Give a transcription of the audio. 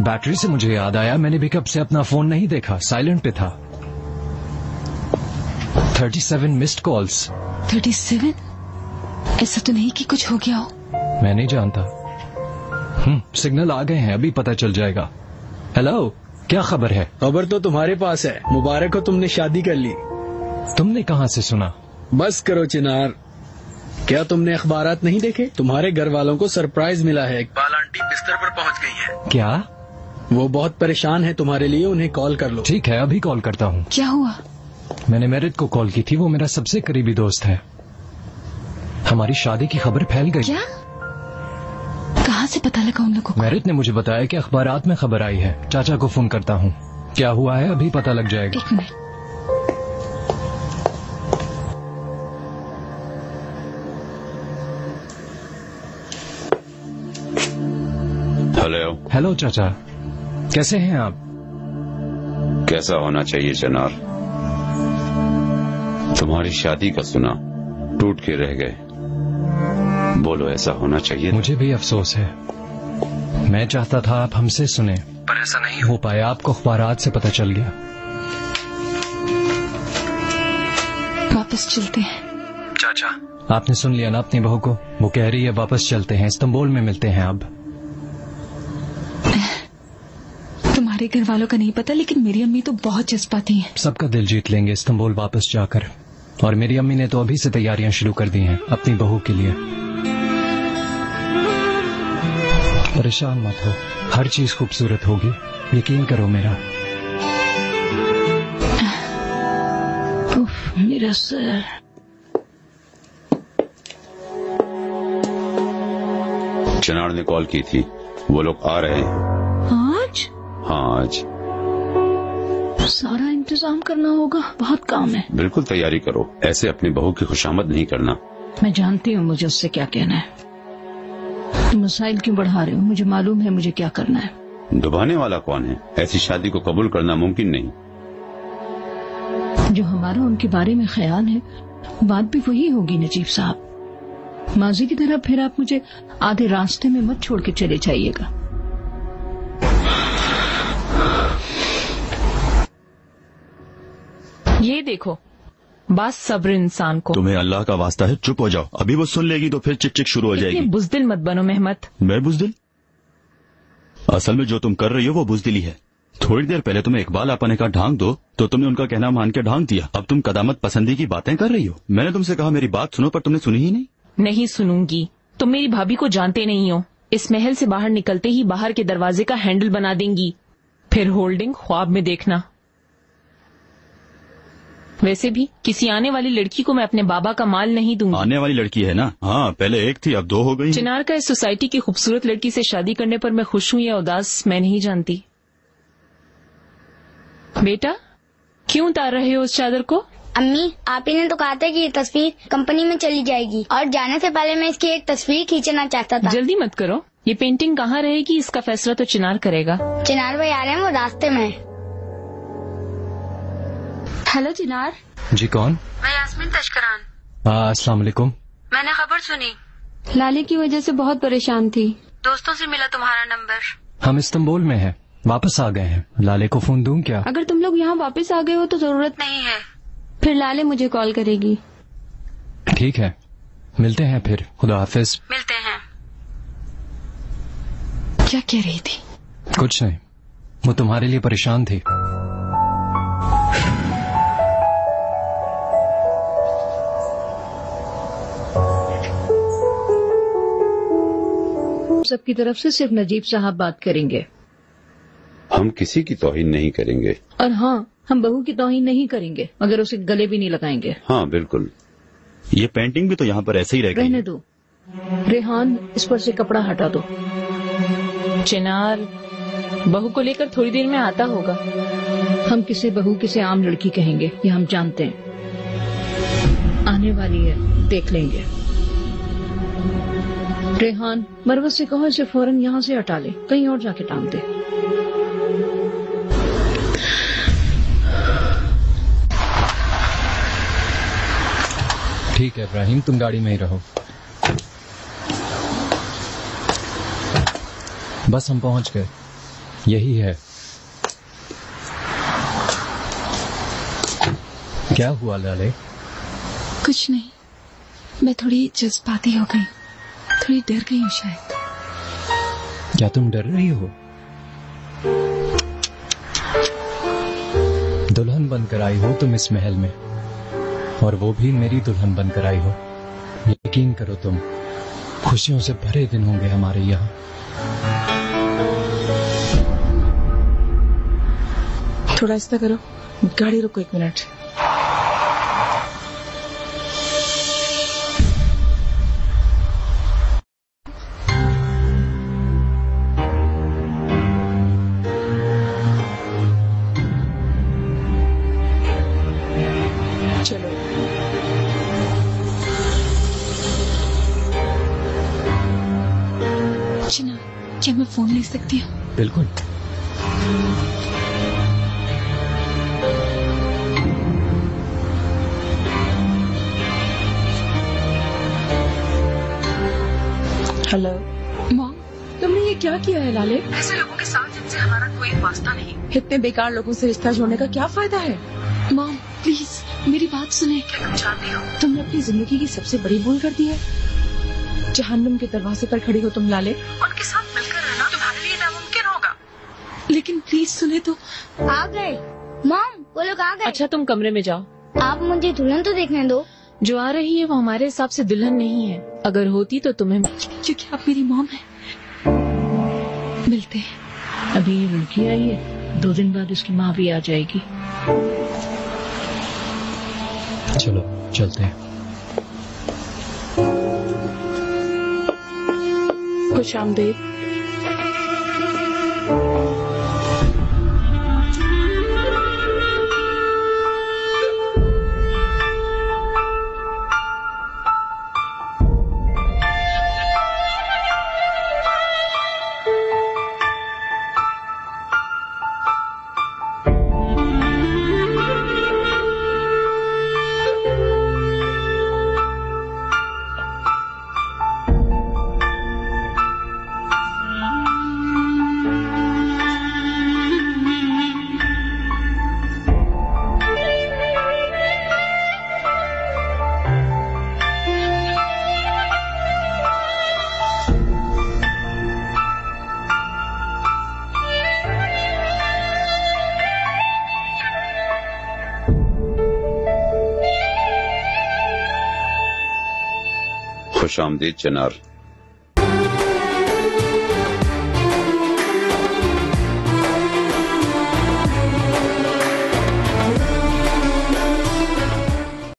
Battery से मुझे याद आया, मैंने भी कब से अपना फोन नहीं देखा, साइलेंट पे था। 37 मिस्ड कॉल्स। 37? ऐसा तो नहीं कि कुछ हो गया हो। मैं नहीं जानता। सिग्नल आ गए हैं, अभी पता चल जाएगा। हेलो, क्या खबर है? खबर तो तुम्हारे पास है। मुबारक हो, तुमने शादी कर ली। तुमने कहाँ से सुना? बस करो चिनार, क्या तुमने अखबारात नहीं देखे? तुम्हारे घर वालों को सरप्राइज मिला है। इकबाल आंटी बिस्तर पर पहुंच गई है। क्या? वो बहुत परेशान है तुम्हारे लिए, उन्हें कॉल कर लो। ठीक है, अभी कॉल करता हूँ। क्या हुआ? मैंने मेरिट को कॉल की थी, वो मेरा सबसे करीबी दोस्त है। हमारी शादी की खबर फैल गई। क्या? कहाँ से पता लगा उन लोगों को? मेरिट ने मुझे बताया कि अखबारात में खबर आई है। चाचा को फोन करता हूँ, क्या हुआ है अभी पता लग जाएगा। 1 मिनट। हेलो चाचा, कैसे हैं आप? कैसा होना चाहिए चिनार? तुम्हारी शादी का सुना, टूट के रह गए। बोलो, ऐसा होना चाहिए? मुझे भी अफसोस है। मैं चाहता था आप हमसे सुने, पर ऐसा नहीं हो पाया। आपको अखबारात से पता चल गया। वापस चलते हैं। चाचा, आपने सुन लिया ना अपनी बहू को? वो कह रही है वापस चलते हैं, इस्तांबुल में मिलते हैं। अब तुम्हारे घर वालों का नहीं पता, लेकिन मेरी अम्मी तो बहुत जज्बाती हैं। सबका दिल जीत लेंगे इस्तांबुल वापस जाकर। और मेरी अम्मी ने तो अभी से तैयारियां शुरू कर दी हैं अपनी बहू के लिए। परेशान मत हो, हर चीज खूबसूरत होगी, यकीन करो मेरा। मेरा सर। चिनार ने कॉल की थी, वो लोग आ रहे हैं। आज? हाँ, आज। सारा इंतजाम करना होगा, बहुत काम है। बिल्कुल तैयारी करो, ऐसे अपनी बहू की खुशामद नहीं करना। मैं जानती हूँ मुझे उससे क्या कहना है। तुम मसाइल क्यों बढ़ा रहे हो? मुझे मालूम है मुझे क्या करना है। डुबाने वाला कौन है? ऐसी शादी को कबूल करना मुमकिन नहीं। जो हमारा उनके बारे में ख्याल है, बात भी वही होगी नजीब साहब। माजी की तरह फिर आप मुझे आधे रास्ते में मत छोड़ के चले जाइएगा। ये देखो, बस सब्र इंसान को। तुम्हें अल्लाह का वास्ता है, चुप हो जाओ। अभी वो सुन लेगी तो फिर चिक चिक शुरू हो जाएगी। बुज़दिल मत बनो मेहमत। मैं बुज़दिल? असल में जो तुम कर रही हो वो बुज़दिली है। थोड़ी देर पहले तुम्हें इकबाल आपा ने कहा ढांक दो, तो तुमने उनका कहना मान के ढांक दिया। अब तुम कदामत पसंदी की बातें कर रही हो। मैंने तुमसे कहा मेरी बात सुनो, पर तुमने सुनी ही नहीं। नहीं सुनूंगी। तुम मेरी भाभी को जानते नहीं हो। इस महल से बाहर निकलते ही बाहर के दरवाजे का हैंडल बना देंगी, फिर होल्डिंग ख्वाब में देखना। वैसे भी किसी आने वाली लड़की को मैं अपने बाबा का माल नहीं दूंगी। आने वाली लड़की है ना? हाँ, पहले एक थी, अब 2 हो गई। चिनार का इस सोसाइटी की खूबसूरत लड़की से शादी करने पर मैं खुश हूँ या उदास, मैं नहीं जानती। बेटा, क्यों उतार रहे हो उस चादर को? अम्मी, आप ही ने तो कहा था कि ये तस्वीर कंपनी में चली जाएगी, और जाने से पहले मैं इसकी एक तस्वीर खींचना चाहता था। जल्दी मत करो, ये पेंटिंग कहाँ रहेगी इसका फैसला तो चिनार करेगा। चिनार भाई आ रहे हैं, वो रास्ते में। हेलो चिनार। जी कौन? मैं यास्मीन तशकरान। अस्सलाम वालेकुम। मैंने खबर सुनी, लाले की वजह से बहुत परेशान थी। दोस्तों से मिला तुम्हारा नंबर। हम इस्तांबुल में हैं, वापस आ गए हैं। लाले को फोन दूं क्या? अगर तुम लोग यहाँ वापस आ गए हो तो जरूरत नहीं है, फिर लाले मुझे कॉल करेगी। ठीक है, मिलते हैं फिर। खुदा हाफिज। मिलते हैं। क्या कह रही थी? कुछ नहीं, वो तुम्हारे लिए परेशान थी। सबकी तरफ से सिर्फ नजीब साहब बात करेंगे। हम किसी की तौहीन नहीं करेंगे। और हाँ, हम बहू की तौहीन नहीं करेंगे, मगर उसे गले भी नहीं लगाएंगे। हाँ बिल्कुल। ये पेंटिंग भी तो यहाँ पर ऐसे ही रहेगी। रहने दो रेहान, इस पर से कपड़ा हटा दो। चिनार बहू को लेकर थोड़ी देर में आता होगा। हम किसे बहू किसे आम लड़की कहेंगे, ये हम जानते हैं। आने वाली है, देख लेंगे। रेहान, मरवत से कहो इसे फौरन यहाँ से हटा ले, कहीं और जाके टांग दे। ठीक है इब्राहिम, तुम गाड़ी में ही रहो। बस हम पहुंच गए। यही है। क्या हुआ लाले? कुछ नहीं, मैं थोड़ी जज्बाती हो गई, थोड़ी डर गई हूँ शायद। क्या तुम डर रही हो? दुल्हन बनकर आई हो तुम इस महल में, और वो भी मेरी दुल्हन बनकर आई हो। यकीन करो तुम, खुशियों से भरे दिन होंगे हमारे यहाँ। थोड़ा ऐसा करो, गाड़ी रुको 1 मिनट। चलो चिनार, क्या मैं फोन ले सकती हूँ? बिल्कुल। हेलो मॉम, तुमने ये क्या किया है लाले? ऐसे लोगों के साथ जिनसे हमारा कोई वास्ता नहीं। इतने बेकार लोगों से रिश्ता जोड़ने का क्या फायदा है? मॉम प्लीज मेरी बात सुने। क्या तुम जानती हो तुमने अपनी जिंदगी की सबसे बड़ी भूल कर दी है। जहन्नुम के दरवाजे पर खड़ी हो तुम लाले। उनके साथ मिलकर रहना तुम्हारे लिए नामुमकिन होगा। लेकिन प्लीज सुने तो। आ गए मॉम, वो लोग आ गए। अच्छा तुम कमरे में जाओ। आप मुझे दुल्हन तो देखने दो। जो आ रही है वो हमारे हिसाब से दुल्हन नहीं है। अगर होती तो तुम्हें, क्योंकि आप मेरी मॉम है। मिलते हैं। अभी ये लड़की आई है, 2 दिन बाद उसकी माँ भी आ जाएगी। चलो चलते हैं। खुश आमदीद। खुश आमदीद चिनार।